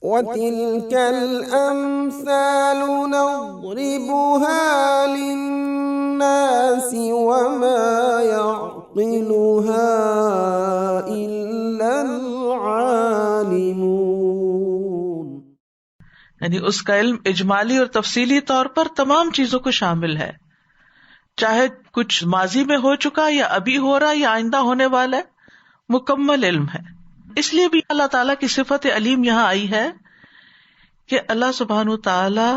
وَتِلْكَ الْأَمْثَالُ نَضْرِبُهَا لِلنَّاسِ وَمَا يَعْقِلُهَا إِلَّا الْعَالِمُونَ. یعنی اس کا علم اجمالی اور تفصیلی طور پر تمام چیزوں کو شامل ہے، چاہے کچھ ماضی میں ہو چکا یا ابھی ہو رہا یا آئندہ ہونے والا ہے، مکمل علم ہے. اس لیے بھی اللہ تعالیٰ کی صفت علیم یہاں آئی ہے کہ اللہ سبحانہ تعالیٰ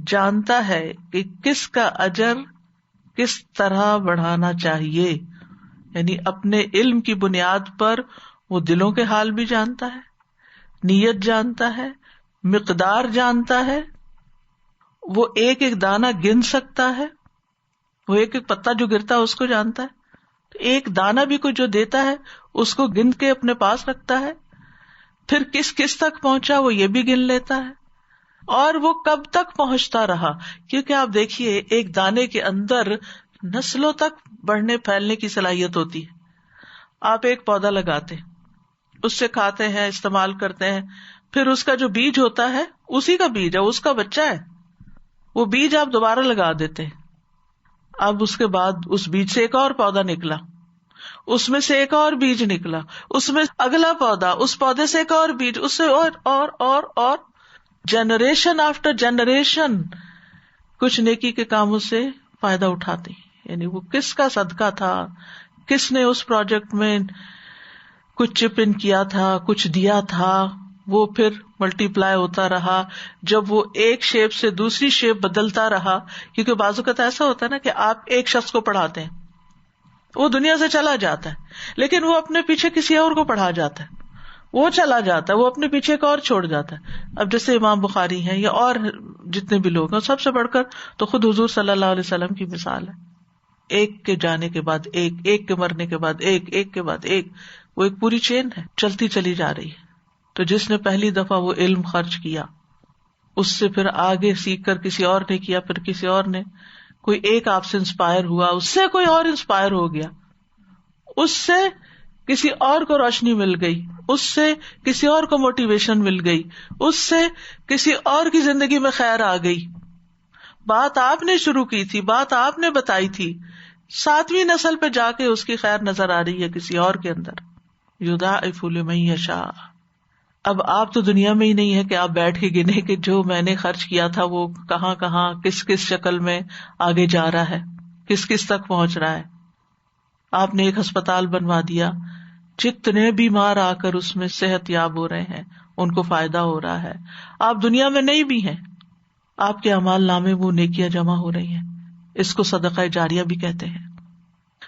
جانتا ہے کہ کس کا اجر کس طرح بڑھانا چاہیے. یعنی اپنے علم کی بنیاد پر وہ دلوں کے حال بھی جانتا ہے، نیت جانتا ہے، مقدار جانتا ہے، وہ ایک ایک دانہ گن سکتا ہے، وہ ایک ایک پتا جو گرتا ہے اس کو جانتا ہے، ایک دانہ بھی کوئی جو دیتا ہے اس کو گن کے اپنے پاس رکھتا ہے، پھر کس کس تک پہنچا وہ یہ بھی گن لیتا ہے، اور وہ کب تک پہنچتا رہا. کیونکہ آپ دیکھیے ایک دانے کے اندر نسلوں تک بڑھنے پھیلنے کی صلاحیت ہوتی ہے. آپ ایک پودا لگاتے ہیں، اس سے کھاتے ہیں، استعمال کرتے ہیں، پھر اس کا جو بیج ہوتا ہے اسی کا بیج ہے، اس کا بچہ ہے، وہ بیج آپ دوبارہ لگا دیتے ہیں. اب اس کے بعد اس بیج سے ایک اور پودا نکلا، اس میں سے ایک اور بیج نکلا، اس میں اگلا پودا، اس پودے سے ایک اور بیج، اس سے اور جنریشن آفٹر جنریشن کچھ نیکی کے کاموں سے فائدہ اٹھاتے ہیں. یعنی وہ کس کا صدقہ تھا، کس نے اس پروجیکٹ میں کچھ چپ ان کیا تھا، کچھ دیا تھا، وہ پھر ملٹی پلائی ہوتا رہا. جب وہ ایک شیپ سے دوسری شیپ بدلتا رہا، کیونکہ بعض اوقات ایسا ہوتا ہے نا کہ آپ ایک شخص کو پڑھاتے ہیں، وہ دنیا سے چلا جاتا ہے، لیکن وہ اپنے پیچھے کسی اور کو پڑھا جاتا ہے، وہ چلا جاتا ہے، وہ اپنے پیچھے ایک اور چھوڑ جاتا ہے. اب جیسے امام بخاری ہیں یا اور جتنے بھی لوگ ہیں، سب سے بڑھ کر تو خود حضور صلی اللہ علیہ وسلم کی مثال ہے. ایک کے جانے کے بعد ایک، ایک کے مرنے کے بعد ایک، ایک کے بعد ایک، وہ ایک پوری چین ہے، چلتی چلی جا رہی ہے. تو جس نے پہلی دفعہ وہ علم خرچ کیا، اس سے پھر آگے سیکھ کر کسی اور نے کیا، پھر کسی اور نے، کوئی ایک آپ سے انسپائر ہوا، اس سے کوئی اور انسپائر ہو گیا، اس سے کسی اور کو روشنی مل گئی، اس سے کسی اور کو موٹیویشن مل گئی، اس سے کسی اور کی زندگی میں خیر آ گئی. بات آپ نے شروع کی تھی، بات آپ نے بتائی تھی، 7ویں نسل پہ جا کے اس کی خیر نظر آ رہی ہے کسی اور کے اندر. یضاعف لمن یشاء. اب آپ تو دنیا میں ہی نہیں ہے کہ آپ بیٹھ کے گنے کہ جو میں نے خرچ کیا تھا وہ کہاں کہاں کس کس شکل میں آگے جا رہا ہے، کس کس تک پہنچ رہا ہے. آپ نے ایک ہسپتال بنوا دیا، جتنے بیمار آ کر اس میں صحت یاب ہو رہے ہیں، ان کو فائدہ ہو رہا ہے. آپ دنیا میں نہیں بھی ہیں، آپ کے اعمال نامے وہ نیکیاں جمع ہو رہی ہیں. اس کو صدقہ جاریہ بھی کہتے ہیں.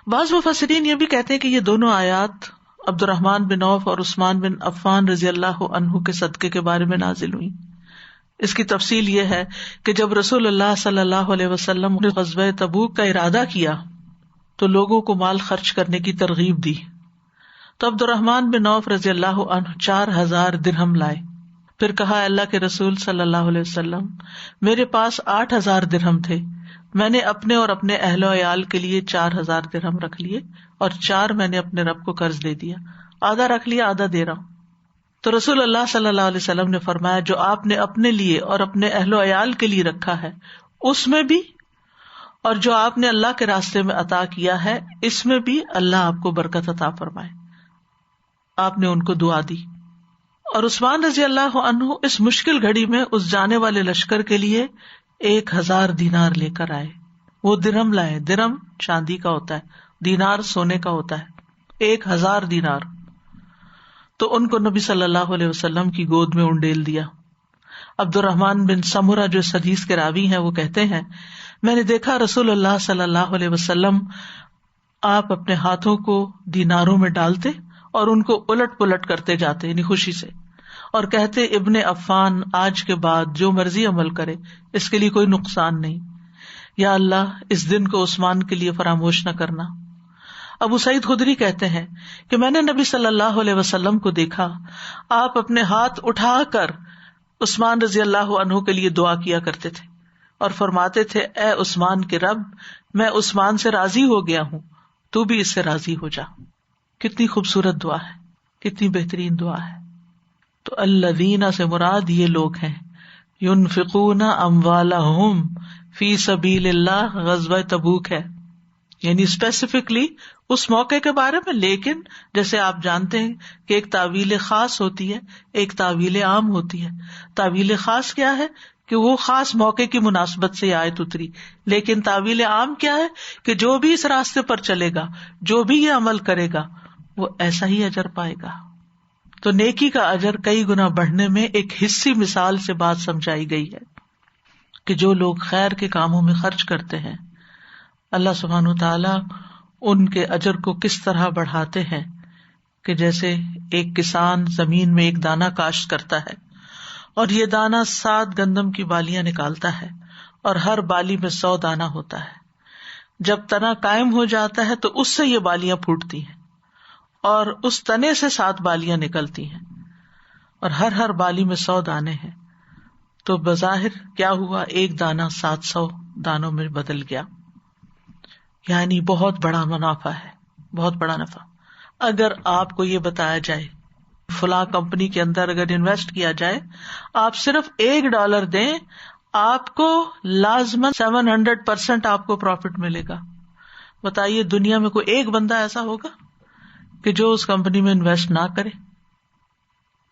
بعض مفسرین یہ بھی کہتے ہیں کہ یہ دونوں آیات عبد الرحمن بن عوف اور عثمان بن عفان رضی اللہ عنہ کے صدقے کے بارے میں نازل ہوئی. اس کی تفصیل یہ ہے کہ جب رسول اللہ صلی اللہ علیہ وسلم نے غزوہ تبوک کا ارادہ کیا تو لوگوں کو مال خرچ کرنے کی ترغیب دی. تو عبد الرحمن بن عوف رضی اللہ عنہ 4000 درہم لائے. پھر کہا اللہ کے رسول صلی اللہ علیہ وسلم، میرے پاس 8000 درہم تھے، میں نے اپنے اور اپنے اہل و عیال کے لیے 4000 درہم رکھ لیے اور 4 میں نے اپنے رب کو قرض دے دیا، آدھا رکھ لیا آدھا دے رہا ہوں. تو رسول اللہ صلی اللہ علیہ وسلم نے فرمایا جو آپ نے اپنے لیے اور اپنے اہل و عیال کے لیے رکھا ہے اس میں بھی، اور جو آپ نے اللہ کے راستے میں عطا کیا ہے اس میں بھی اللہ آپ کو برکت عطا فرمائے. آپ نے ان کو دعا دی. اور عثمان رضی اللہ عنہ اس مشکل گھڑی میں اس جانے والے لشکر کے لیے 1000 دینار لے کر آئے. وہ درہم لائے، درہم چاندی کا ہوتا ہے، دینار سونے کا ہوتا ہے، 1000 دینار. تو ان کو نبی صلی اللہ علیہ وسلم کی گود میں انڈیل دیا. عبد الرحمن بن سمرہ جو اس حدیث کے راوی ہیں وہ کہتے ہیں میں نے دیکھا رسول اللہ صلی اللہ علیہ وسلم آپ اپنے ہاتھوں کو دیناروں میں ڈالتے اور ان کو الٹ پلٹ کرتے جاتے، یعنی خوشی سے، اور کہتے ابن عفان آج کے بعد جو مرضی عمل کرے اس کے لیے کوئی نقصان نہیں، یا اللہ اس دن کو عثمان کے لیے فراموش نہ کرنا. ابو سعید خدری کہتے ہیں کہ میں نے نبی صلی اللہ علیہ وسلم کو دیکھا آپ اپنے ہاتھ اٹھا کر عثمان رضی اللہ عنہ کے لیے دعا کیا کرتے تھے اور فرماتے تھے اے عثمان کے رب، میں عثمان سے راضی ہو گیا ہوں، تو بھی اس سے راضی ہو جا. کتنی خوبصورت دعا ہے، کتنی بہترین دعا ہے. تو الذین سے مراد یہ لوگ ہیں ينفقون اموالہم فی سبیل اللہ، غزوہ تبوک ہے، یعنی اسپیسیفکلی اس موقع کے بارے میں. لیکن جیسے آپ جانتے ہیں کہ ایک تعویل خاص ہوتی ہے، ایک تعویل عام ہوتی ہے. تعویل خاص کیا ہے کہ وہ خاص موقع کی مناسبت سے آیت اتری. لیکن تعویل عام کیا ہے کہ جو بھی اس راستے پر چلے گا، جو بھی یہ عمل کرے گا، وہ ایسا ہی اجر پائے گا. تو نیکی کا اجر کئی گنا بڑھنے میں ایک حصی مثال سے بات سمجھائی گئی ہے کہ جو لوگ خیر کے کاموں میں خرچ کرتے ہیں، اللہ سبحانہ وتعالیٰ ان کے اجر کو کس طرح بڑھاتے ہیں کہ جیسے ایک کسان زمین میں ایک دانہ کاشت کرتا ہے اور یہ دانہ 7 گندم کی بالیاں نکالتا ہے اور ہر بالی میں 100 دانہ ہوتا ہے. جب تنا قائم ہو جاتا ہے تو اس سے یہ بالیاں پھوٹتی ہیں اور اس تنے سے 7 بالیاں نکلتی ہیں اور ہر بالی میں 100 دانے ہیں. تو بظاہر کیا ہوا، ایک دانہ 700 دانوں میں بدل گیا، یعنی بہت بڑا منافع ہے، بہت بڑا نفع. اگر آپ کو یہ بتایا جائے فلاں کمپنی کے اندر اگر انویسٹ کیا جائے، آپ صرف $1 دیں، آپ کو لازماً 700% آپ کو پروفٹ ملے گا. بتائیے دنیا میں کوئی ایک بندہ ایسا ہوگا کہ جو اس کمپنی میں انویسٹ نہ کرے؟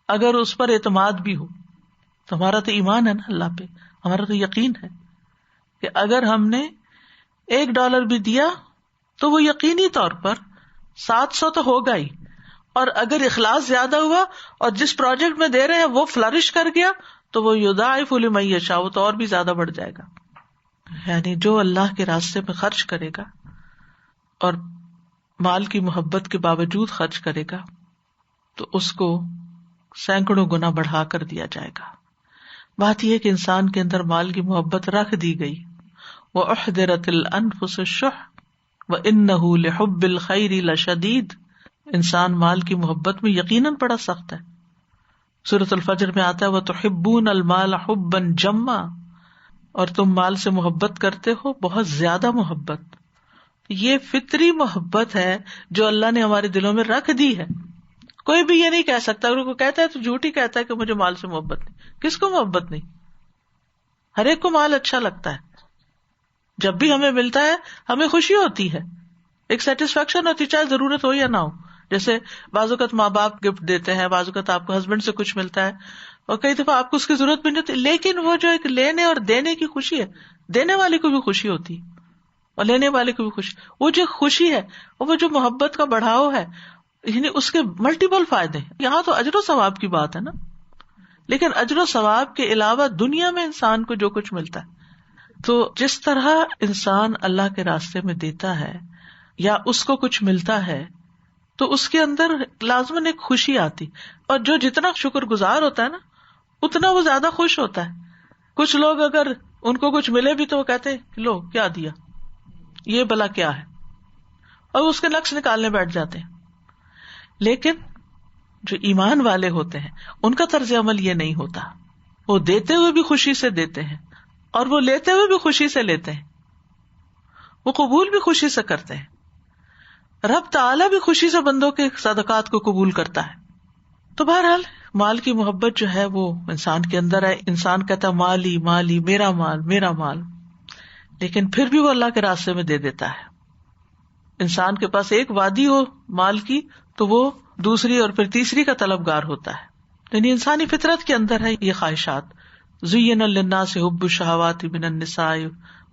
اگر اس پر اعتماد بھی ہو تو ہمارا تو ایمان ہے نا اللہ پہ، ہمارا تو یقین ہے کہ اگر ہم نے $1 بھی دیا تو وہ یقینی طور پر 700 تو ہوگا ہی. اور اگر اخلاص زیادہ ہوا اور جس پروجیکٹ میں دے رہے ہیں وہ فلرش کر گیا تو وہ یضاعف لمن یشاء، وہ تو اور بھی زیادہ بڑھ جائے گا. یعنی جو اللہ کے راستے میں خرچ کرے گا اور مال کی محبت کے باوجود خرچ کرے گا تو اس کو سینکڑوں گنا بڑھا کر دیا جائے گا. بات یہ کہ انسان کے اندر مال کی محبت رکھ دی گئی. وَأُحْضِرَتِ الْأَنفُسُ الشُّحَّ وَإِنَّهُ لِحُبِّ الْخَيْرِ لَشَدِيدٌ. انسان مال کی محبت میں یقیناً بڑا سخت ہے. سورۃ الفجر میں آتا ہے وَتُحِبُّونَ الْمَالَ حُبًّا جَمًّا، اور تم مال سے محبت کرتے ہو بہت زیادہ محبت. یہ فطری محبت ہے جو اللہ نے ہمارے دلوں میں رکھ دی ہے. کوئی بھی یہ نہیں کہہ سکتا، اگر کوئی کہتا ہے تو جھوٹ ہی کہتا ہے کہ مجھے مال سے محبت نہیں. کس کو محبت نہیں؟ ہر ایک کو مال اچھا لگتا ہے. جب بھی ہمیں ملتا ہے ہمیں خوشی ہوتی ہے، ایک سیٹسفیکشن ہوتی ہے، چاہے ضرورت ہو یا نہ ہو. جیسے بعض اوقات ماں باپ گفٹ دیتے ہیں، بعض اوقات آپ کو ہسبینڈ سے کچھ ملتا ہے اور کئی دفعہ آپ کو اس کی ضرورت بھی نہیں ہوتی، لیکن وہ جو ایک لینے اور دینے کی خوشی ہے، دینے والے کو بھی خوشی ہوتی اور لینے والے کو بھی خوشی. وہ جو خوشی ہے اور وہ جو محبت کا بڑھاؤ ہے، یعنی اس کے ملٹیپل فائدے ہیں. یہاں تو اجر و ثواب کی بات ہے نا، لیکن اجر و ثواب کے علاوہ دنیا میں انسان کو جو کچھ ملتا ہے، تو جس طرح انسان اللہ کے راستے میں دیتا ہے یا اس کو کچھ ملتا ہے تو اس کے اندر لازماً ایک خوشی آتی. اور جو جتنا شکر گزار ہوتا ہے نا اتنا وہ زیادہ خوش ہوتا ہے. کچھ لوگ اگر ان کو کچھ ملے بھی تو وہ کہتے ہیں لو کیا دیا، یہ بلا کیا ہے، اور اس کے نقص نکالنے بیٹھ جاتے ہیں. لیکن جو ایمان والے ہوتے ہیں ان کا طرز عمل یہ نہیں ہوتا. وہ دیتے ہوئے بھی خوشی سے دیتے ہیں اور وہ لیتے ہوئے بھی خوشی سے لیتے ہیں، وہ قبول بھی خوشی سے کرتے ہیں. رب تعالیٰ بھی خوشی سے بندوں کے صدقات کو قبول کرتا ہے. تو بہرحال مال کی محبت جو ہے وہ انسان کے اندر ہے. انسان کہتا ہے مالی مالی، میرا مال میرا مال، لیکن پھر بھی وہ اللہ کے راستے میں دے دیتا ہے. انسان کے پاس ایک وادی ہو مال کی تو وہ دوسری اور پھر تیسری کا طلبگار ہوتا ہے. یعنی انسانی فطرت کے اندر ہے یہ خواہشات. زُيِّنَ لِلنَّاسِ حُبُّ الشَّهَوَاتِ مِنَ النِّسَاءِ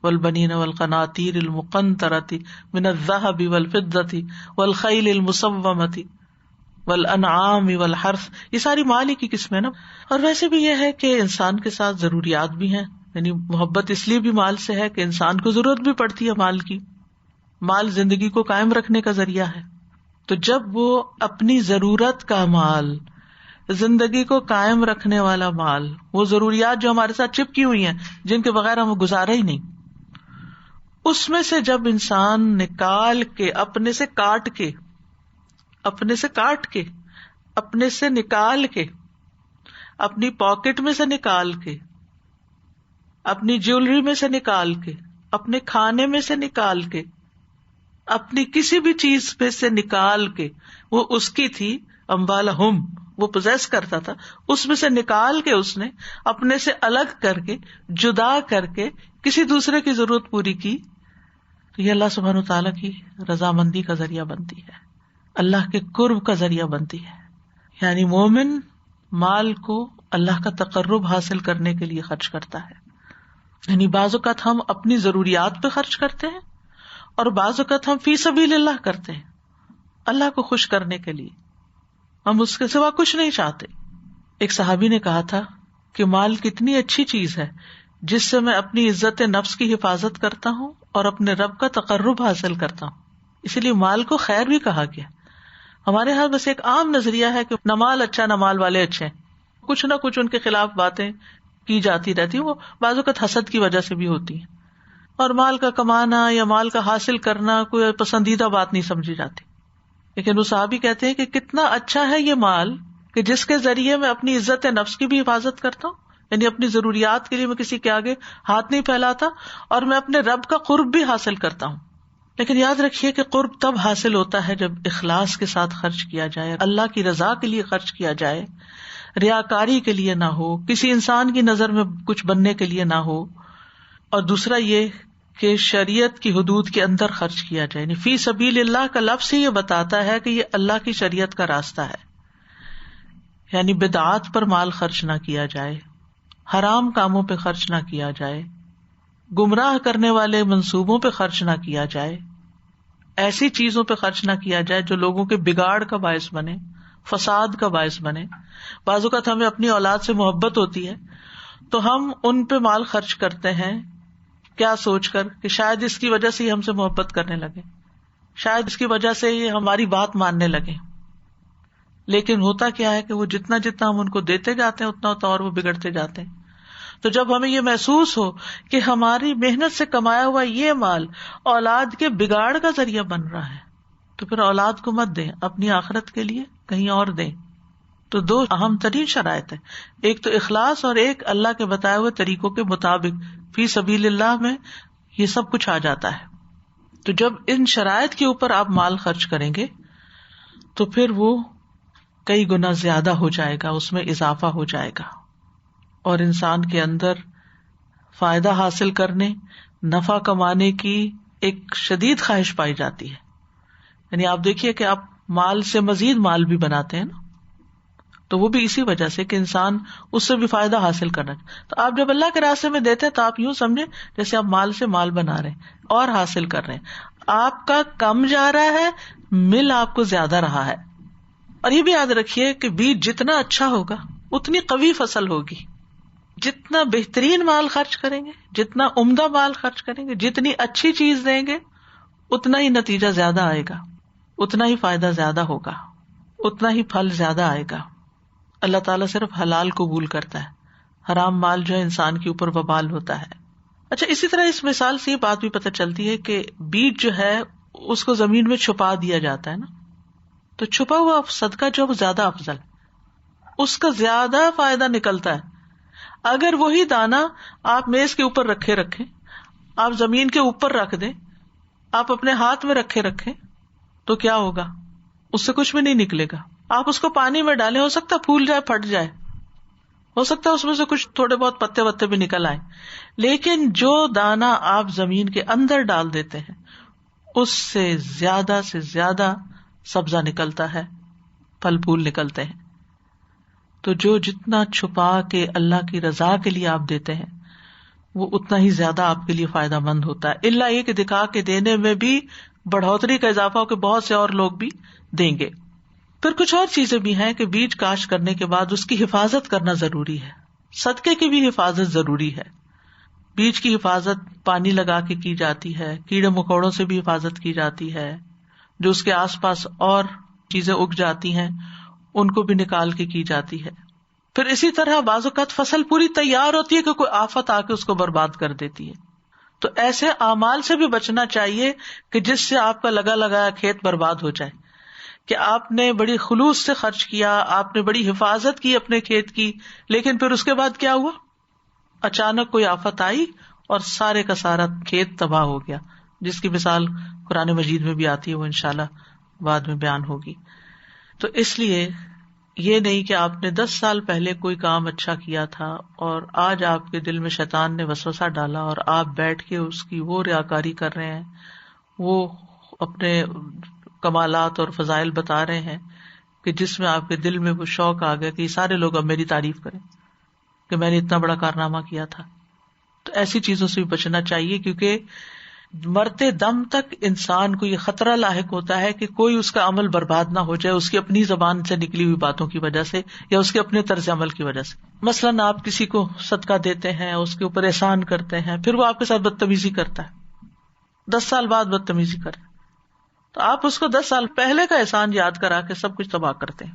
والبنین والقناطیر المقنطرۃ من الذهب والفضة والخیل المسومۃ والانعام والحرث. یہ ساری مال ہی کی قسمیں نا. اور ویسے بھی یہ ہے کہ انسان کے ساتھ ضروریات بھی ہیں، یعنی محبت اس لیے بھی مال سے ہے کہ انسان کو ضرورت بھی پڑتی ہے مال کی. مال زندگی کو قائم رکھنے کا ذریعہ ہے. تو جب وہ اپنی ضرورت کا مال، زندگی کو قائم رکھنے والا مال، وہ ضروریات جو ہمارے ساتھ چپکی ہوئی ہیں جن کے بغیر ہم گزارا ہی نہیں، اس میں سے جب انسان نکال کے اپنے سے کاٹ کے اپنے سے نکال کے اپنی پاکٹ میں سے نکال کے اپنی جیولری میں سے نکال کے اپنے کھانے میں سے نکال کے اپنی کسی بھی چیز میں سے نکال کے وہ اس کی تھی، اموالہم، وہ پوزیس کرتا تھا اس میں سے نکال کے اس نے اپنے سے الگ کر کے جدا کر کے کسی دوسرے کی ضرورت پوری کی، تو یہ اللہ سبحانہ وتعالیٰ کی رضامندی کا ذریعہ بنتی ہے، اللہ کے قرب کا ذریعہ بنتی ہے. یعنی مومن مال کو اللہ کا تقرب حاصل کرنے کے لیے خرچ کرتا ہے. یعنی بعض اوقات ہم اپنی ضروریات پہ خرچ کرتے ہیں اور بعض اوقات ہم فی سبیل اللہ کرتے ہیں، اللہ کو خوش کرنے کے لیے، ہم اس کے سوا کچھ نہیں چاہتے. ایک صحابی نے کہا تھا کہ مال کتنی اچھی چیز ہے جس سے میں اپنی عزت نفس کی حفاظت کرتا ہوں اور اپنے رب کا تقرب حاصل کرتا ہوں. اسی لیے مال کو خیر بھی کہا گیا. ہمارے ہاں بس ایک عام نظریہ ہے کہ نہ مال اچھا نہ مال والے اچھے ہیں، کچھ نہ کچھ ان کے خلاف باتیں کی جاتی رہتی ہیں، وہ بعض اوقات حسد کی وجہ سے بھی ہوتی ہیں، اور مال کا کمانا یا مال کا حاصل کرنا کوئی پسندیدہ بات نہیں سمجھی جاتی. لیکن وہ صحابی کہتے ہیں کہ کتنا اچھا ہے یہ مال کہ جس کے ذریعے میں اپنی عزت نفس کی بھی حفاظت کرتا ہوں، یعنی اپنی ضروریات کے لیے میں کسی کے آگے ہاتھ نہیں پھیلاتا، اور میں اپنے رب کا قرب بھی حاصل کرتا ہوں. لیکن یاد رکھیے کہ قرب تب حاصل ہوتا ہے جب اخلاص کے ساتھ خرچ کیا جائے، اللہ کی رضا کے لیے خرچ کیا جائے، ریاکاری کے لیے نہ ہو، کسی انسان کی نظر میں کچھ بننے کے لیے نہ ہو. اور دوسرا یہ کہ شریعت کی حدود کے اندر خرچ کیا جائے. یعنی فی سبیل اللہ کا لفظ ہی یہ بتاتا ہے کہ یہ اللہ کی شریعت کا راستہ ہے. یعنی بدعات پر مال خرچ نہ کیا جائے، حرام کاموں پہ خرچ نہ کیا جائے، گمراہ کرنے والے منصوبوں پہ خرچ نہ کیا جائے، ایسی چیزوں پہ خرچ نہ کیا جائے جو لوگوں کے بگاڑ کا باعث بنے، فساد کا باعث بنے. بعض اوقات ہمیں اپنی اولاد سے محبت ہوتی ہے تو ہم ان پہ مال خرچ کرتے ہیں کیا سوچ کر کہ شاید اس کی وجہ سے ہم سے محبت کرنے لگے، شاید اس کی وجہ سے یہ ہماری بات ماننے لگے. لیکن ہوتا کیا ہے کہ وہ جتنا جتنا ہم ان کو دیتے جاتے ہیں اتنا اتنا اور وہ بگڑتے جاتے ہیں. تو جب ہمیں یہ محسوس ہو کہ ہماری محنت سے کمایا ہوا یہ مال اولاد کے بگاڑ کا ذریعہ بن رہا ہے تو پھر اولاد کو مت دیں، اپنی آخرت کے لیے کہیں اور دیں. تو دو اہم ترین شرائط ہیں، ایک تو اخلاص اور ایک اللہ کے بتائے ہوئے طریقوں کے مطابق فی سبیل اللہ میں یہ سب کچھ آ جاتا ہے. تو جب ان شرائط کے اوپر آپ مال خرچ کریں گے تو پھر وہ کئی گنا زیادہ ہو جائے گا، اس میں اضافہ ہو جائے گا، اور انسان کے اندر فائدہ حاصل کرنے، نفع کمانے کی ایک شدید خواہش پائی جاتی ہے. یعنی آپ دیکھیے کہ آپ مال سے مزید مال بھی بناتے ہیں نا، تو وہ بھی اسی وجہ سے کہ انسان اس سے بھی فائدہ حاصل کرنا. تو آپ جب اللہ کے راستے میں دیتے ہیں تو آپ یوں سمجھیں جیسے آپ مال سے مال بنا رہے ہیں اور حاصل کر رہے ہیں. آپ کا کم جا رہا ہے، مل آپ کو زیادہ رہا ہے. اور یہ بھی یاد رکھیے کہ بیج جتنا اچھا ہوگا اتنی قوی فصل ہوگی. جتنا بہترین مال خرچ کریں گے، جتنا عمدہ مال خرچ کریں گے، جتنی اچھی چیز دیں گے، اتنا ہی نتیجہ زیادہ آئے گا، اتنا ہی فائدہ زیادہ ہوگا، اتنا ہی پھل زیادہ آئے گا. اللہ تعالیٰ صرف حلال قبول کرتا ہے، حرام مال جو ہے انسان کے اوپر وبال ہوتا ہے. اچھا، اسی طرح اس مثال سے یہ بات بھی پتہ چلتی ہے کہ بیج جو ہے اس کو زمین میں چھپا دیا جاتا ہے نا، تو چھپا ہوا صدقہ جو وہ زیادہ افضل، اس کا زیادہ فائدہ نکلتا ہے. اگر وہی دانا آپ میز کے اوپر رکھیں، آپ زمین کے اوپر رکھ دیں، آپ اپنے ہاتھ میں رکھیں تو کیا ہوگا؟ اس سے کچھ بھی نہیں نکلے گا. آپ اس کو پانی میں ڈالیں، ہو سکتا ہے پھول جائے، پھٹ جائے، ہو سکتا ہے اس میں سے کچھ تھوڑے بہت پتے وتے بھی نکل آئے، لیکن جو دانا آپ زمین کے اندر ڈال دیتے ہیں اس سے زیادہ سبزہ نکلتا ہے، پھل پھول نکلتے ہیں. تو جو جتنا چھپا کے اللہ کی رضا کے لیے آپ دیتے ہیں وہ اتنا ہی زیادہ آپ کے لیے فائدہ مند ہوتا ہے. الا یہ کہ دکھا کے دینے میں بھی بڑھوتری کا اضافہ ہو کہ بہت سے اور لوگ بھی دیں گے. پھر کچھ اور چیزیں بھی ہیں کہ بیج کاشت کرنے کے بعد اس کی حفاظت کرنا ضروری ہے. صدقے کی بھی حفاظت ضروری ہے. بیج کی حفاظت پانی لگا کے کی جاتی ہے، کیڑے مکوڑوں سے بھی حفاظت کی جاتی ہے، جو اس کے آس پاس اور چیزیں اگ جاتی ہیں ان کو بھی نکال کے کی جاتی ہے. پھر اسی طرح بعض اوقات فصل پوری تیار ہوتی ہے کہ کوئی آفت آ کے اس کو برباد کر دیتی ہے. تو ایسے اعمال سے بھی بچنا چاہیے کہ جس سے آپ کا لگا لگایا کھیت برباد ہو جائے، کہ آپ نے بڑی خلوص سے خرچ کیا، آپ نے بڑی حفاظت کی اپنے کھیت کی، لیکن پھر اس کے بعد کیا ہوا؟ اچانک کوئی آفت آئی اور سارے کا سارا کھیت تباہ ہو گیا، جس کی مثال قرآن مجید میں بھی آتی ہے، وہ انشاءاللہ بعد میں بیان ہوگی. تو اس لیے یہ نہیں کہ آپ نے 10 سال پہلے کوئی کام اچھا کیا تھا اور آج آپ کے دل میں شیطان نے وسوسہ ڈالا اور آپ بیٹھ کے اس کی وہ ریاکاری کر رہے ہیں، وہ اپنے کمالات اور فضائل بتا رہے ہیں کہ جس میں آپ کے دل میں وہ شوق آ گیا کہ یہ سارے لوگ اب میری تعریف کریں کہ میں نے اتنا بڑا کارنامہ کیا تھا. تو ایسی چیزوں سے بھی بچنا چاہیے، کیونکہ مرتے دم تک انسان کو یہ خطرہ لاحق ہوتا ہے کہ کوئی اس کا عمل برباد نہ ہو جائے اس کی اپنی زبان سے نکلی ہوئی باتوں کی وجہ سے یا اس کے اپنے طرز عمل کی وجہ سے. مثلاً آپ کسی کو صدقہ دیتے ہیں، اس کے اوپر احسان کرتے ہیں، پھر وہ آپ کے ساتھ بدتمیزی کرتا ہے، 10 سال بعد بدتمیزی کرتا ہے، تو آپ اس کو 10 سال پہلے کا احسان یاد کرا کے سب کچھ تباہ کرتے ہیں.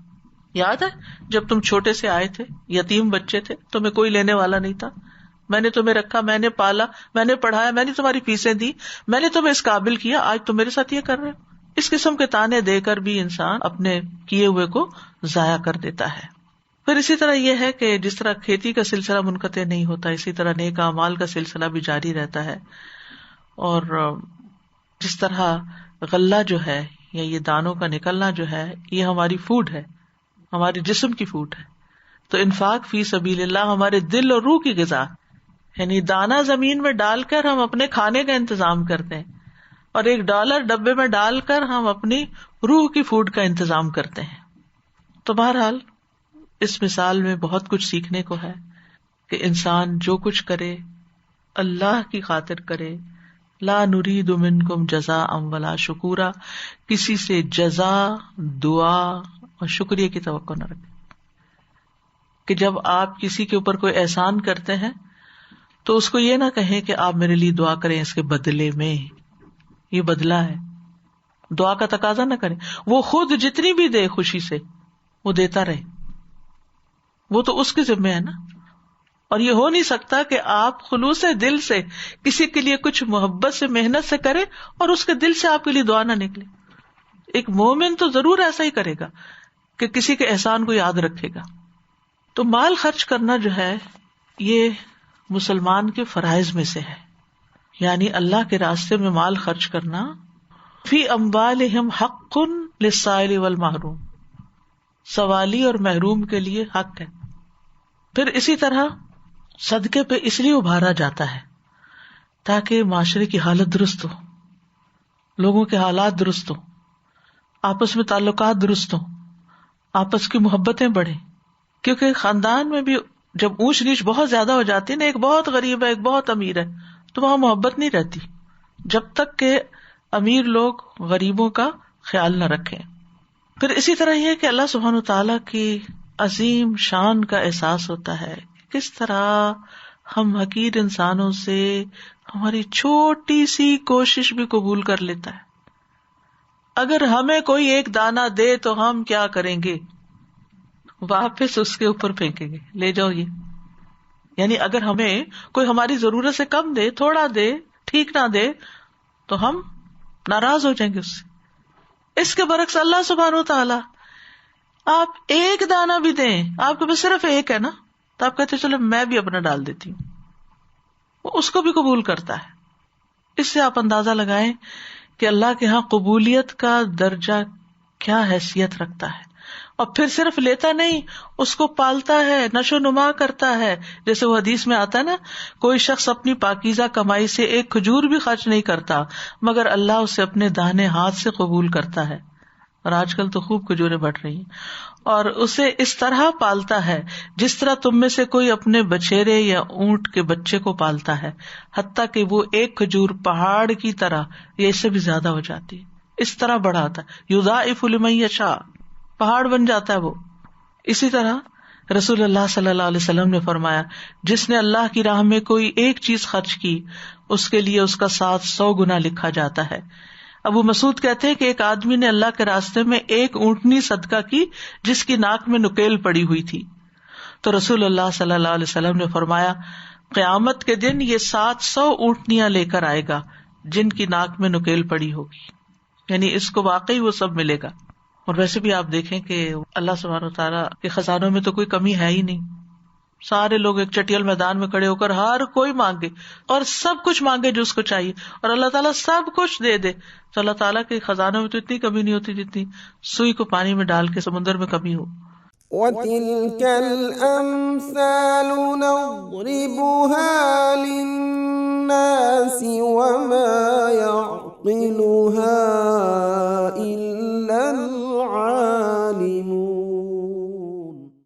یاد ہے جب تم چھوٹے سے آئے تھے، یتیم بچے تھے، تمہیں کوئی لینے والا نہیں تھا، میں نے تمہیں رکھا، میں نے پالا، میں نے پڑھایا، میں نے تمہاری فیسیں دی، میں نے تمہیں اس قابل کیا، آج تم میرے ساتھ یہ کر رہے ہو. اس قسم کے تانے دے کر بھی انسان اپنے کیے ہوئے کو ضائع کر دیتا ہے. پھر اسی طرح یہ ہے کہ جس طرح کھیتی کا سلسلہ منقطع نہیں ہوتا، اسی طرح نیک اعمال کا سلسلہ بھی جاری رہتا ہے. اور جس طرح غلہ جو ہے یا یہ دانوں کا نکلنا جو ہے یہ ہماری فوڈ ہے، ہمارے جسم کی فوڈ ہے، تو انفاق فی سبیل اللہ ہمارے دل اور روح کی غذا، یعنی دانا زمین میں ڈال کر ہم اپنے کھانے کا انتظام کرتے ہیں اور $1 ڈبے میں ڈال کر ہم اپنی روح کی فوڈ کا انتظام کرتے ہیں. تو بہرحال اس مثال میں بہت کچھ سیکھنے کو ہے کہ انسان جو کچھ کرے اللہ کی خاطر کرے. لا نرید منکم جزاء ولا شکورا، کسی سے جزا، دعا اور شکریہ کی توقع نہ رکھے. کہ جب آپ کسی کے اوپر کوئی احسان کرتے ہیں تو اس کو یہ نہ کہیں کہ آپ میرے لیے دعا کریں اس کے بدلے میں، یہ بدلہ ہے، دعا کا تقاضا نہ کریں. وہ خود جتنی بھی دے خوشی سے وہ دیتا رہے، وہ تو اس کے ذمہ ہے نا. اور یہ ہو نہیں سکتا کہ آپ خلوص دل سے کسی کے لیے کچھ محبت سے محنت سے کریں اور اس کے دل سے آپ کے لیے دعا نہ نکلے. ایک مومن تو ضرور ایسا ہی کرے گا کہ کسی کے احسان کو یاد رکھے گا. تو مال خرچ کرنا جو ہے یہ مسلمان کے فرائض میں سے ہے، یعنی اللہ کے راستے میں مال خرچ کرنا. فی اموالہم حق للسائل والمحروم، سوالی اور محروم کے لیے حق ہے. پھر اسی طرح صدقے پہ اس لیے ابھارا جاتا ہے تاکہ معاشرے کی حالت درست ہو، لوگوں کے حالات درست ہو، آپس میں تعلقات درست ہو، آپس کی محبتیں بڑھیں. کیونکہ خاندان میں بھی جب اونچ نیچ بہت زیادہ ہو جاتی ہے نا، ایک بہت غریب ہے ایک بہت امیر ہے، تو وہاں محبت نہیں رہتی جب تک کہ امیر لوگ غریبوں کا خیال نہ رکھیں. پھر اسی طرح یہ کہ اللہ سبحانہ تعالیٰ کی عظیم شان کا احساس ہوتا ہے، کس طرح ہم حقیر انسانوں سے ہماری چھوٹی سی کوشش بھی قبول کر لیتا ہے. اگر ہمیں کوئی ایک دانہ دے تو ہم کیا کریں گے؟ واپس اس کے اوپر پھینکیں گے، لے جاؤ یہ. یعنی اگر ہمیں کوئی ہماری ضرورت سے کم دے، تھوڑا دے، ٹھیک نہ دے، تو ہم ناراض ہو جائیں گے اس سے. اس کے برعکس اللہ سبحانہ تعالیٰ آپ ایک دانہ بھی دیں، آپ کے پاس صرف ایک ہے نا، تو آپ کہتے چلو میں بھی اپنا ڈال دیتی ہوں، وہ اس کو بھی قبول کرتا ہے. اس سے آپ اندازہ لگائیں کہ اللہ کے ہاں قبولیت کا درجہ کیا حیثیت رکھتا ہے. اور پھر صرف لیتا نہیں، اس کو پالتا ہے، نشو نما کرتا ہے. جیسے وہ حدیث میں آتا ہے نا، کوئی شخص اپنی پاکیزہ کمائی سے ایک کھجور بھی خرچ نہیں کرتا مگر اللہ اسے اپنے داہنے ہاتھ سے قبول کرتا ہے. اور آج کل تو خوب کھجوریں بڑھ رہی ہیں. اور اسے اس طرح پالتا ہے جس طرح تم میں سے کوئی اپنے بچھیرے یا اونٹ کے بچے کو پالتا ہے، حتیٰ کہ وہ ایک کھجور پہاڑ کی طرح یا اس سے بھی زیادہ ہو جاتی ہے. اس طرح بڑھاتا ہے، یضاعف لمن یشاء، پہاڑ بن جاتا ہے وہ. اسی طرح رسول اللہ صلی اللہ علیہ وسلم نے فرمایا، جس نے اللہ کی راہ میں کوئی ایک چیز خرچ کی اس کے لیے اس کا 700 گنا لکھا جاتا ہے. ابو مسعود کہتے ہیں کہ ایک آدمی نے اللہ کے راستے میں ایک اونٹنی صدقہ کی جس کی ناک میں نکیل پڑی ہوئی تھی، تو رسول اللہ صلی اللہ علیہ وسلم نے فرمایا، قیامت کے دن یہ 700 اونٹنیاں لے کر آئے گا جن کی ناک میں نکیل پڑی ہوگی. یعنی اس کو واقعی وہ سب ملے گا. اور ویسے بھی آپ دیکھیں کہ اللہ سبحانہ وتعالیٰ کے خزانوں میں تو کوئی کمی ہے ہی نہیں. سارے لوگ ایک چٹیل میدان میں کھڑے ہو کر ہر کوئی مانگے اور سب کچھ مانگے جو اس کو چاہیے، اور اللہ تعالیٰ سب کچھ دے دے. تو اللہ تعالیٰ کے خزانوں میں تو اتنی کمی نہیں ہوتی جتنی سوئی کو پانی میں ڈال کے سمندر میں کمی ہو. وتلك الأمثال نضربها للناس وما يعقلها إلا